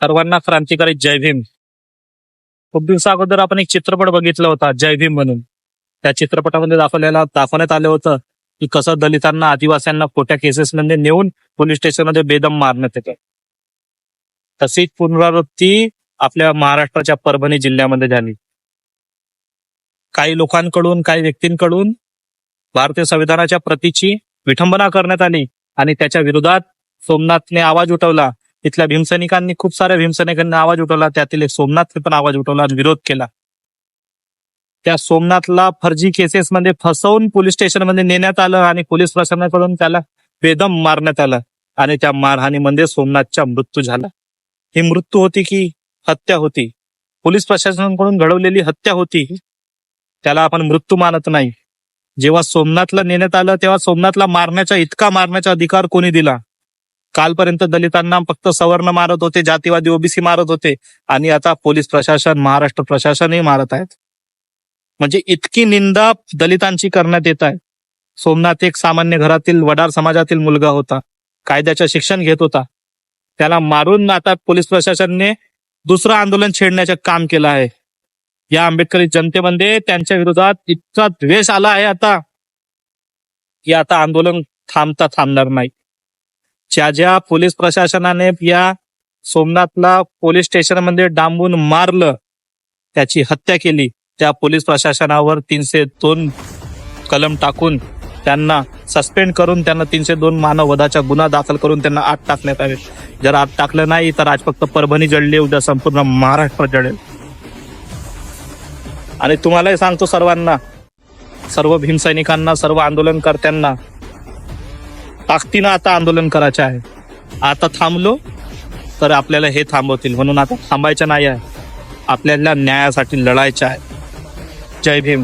सर्वांना क्रांतिकारी जय भीम. खूप दिवसा अगोदर आपण एक चित्रपट बघितला होता जय भीम म्हणून. त्या चित्रपटामध्ये दाखवण्यात आलं होतं की कसं दलितांना आदिवासींना खोट्या केसेसमध्ये नेऊन पोलीस स्टेशनमध्ये बेदम मारण्यात येतं. तशीच पुनरावृत्ती आपल्या महाराष्ट्राच्या परभणी जिल्ह्यामध्ये झाली. काही लोकांकडून काही व्यक्तींकडून भारतीय संविधानाच्या प्रतीची विठंबना करण्यात आली आणि त्याच्या विरोधात सोमनाथने आवाज उठवला. तिथल्या भीमसैनिकांनी खूप साऱ्या भीमसैनिकांनी आवाज उठवला. त्यातील एक सोमनाथने पण आवाज उठवला आणि विरोध केला. त्या सोमनाथला फर्जी केसेसमध्ये फसवून पोलीस स्टेशनमध्ये नेण्यात आलं आणि पोलीस प्रशासनाकडून त्याला बेदम मारण्यात आलं आणि त्या मारहाणीमध्ये सोमनाथचा मृत्यू झाला. ही मृत्यू होती की हत्या होती? पोलीस प्रशासनाकडून घडवलेली हत्या होती. त्याला आपण मृत्यू मानत नाही. जेव्हा सोमनाथला नेण्यात आलं तेव्हा सोमनाथला इतका मारण्याचा अधिकार कोणी दिला? कालपर्यंत दलितांना फक्त सवर्ण मारत होते, जातीवादी ओबीसी मारत होते आणि आता पोलीस प्रशासन, महाराष्ट्र प्रशासनही मारत आहेत. म्हणजे इतकी निंदा दलितांची करण्यात येत आहे. सोमनाथ एक सामान्य घरातील वडार समाजातील मुलगा होता, कायद्याचं शिक्षण घेत होता. त्याला मारून आता पोलीस प्रशासनाने दुसरं आंदोलन छेडण्याचं काम केलं आहे. या आंबेडकरी जनतेमध्ये त्यांच्या विरोधात इतका द्वेष आला आहे आता की आता आंदोलन थांबणार नाही. ज्या पोलीस प्रशासनाने या सोमनाथला पोलीस स्टेशनमध्ये डांबून मारलं, त्याची हत्या केली, त्या पोलीस प्रशासनावर 302 कलम टाकून त्यांना सस्पेंड करून त्यांना 302 मानववधाचा गुन्हा दाखल करून त्यांना आत टाकण्यात आले. जर आत टाकलं नाही तर आज फक्त परभणी जळली, उद्या संपूर्ण महाराष्ट्र जळेल. आणि तुम्हालाही सांगतो सर्वांना, सर्व भीमसैनिकांना, सर्व आंदोलनकर्त्यांना ताकदीनं आता आंदोलन करायचं आहे. आता थांबलो तर आपल्याला हे थांबवतील, म्हणून आता थांबायचं नाही आहे. आपल्याला न्यायासाठी लढायचं आहे. जय भीम.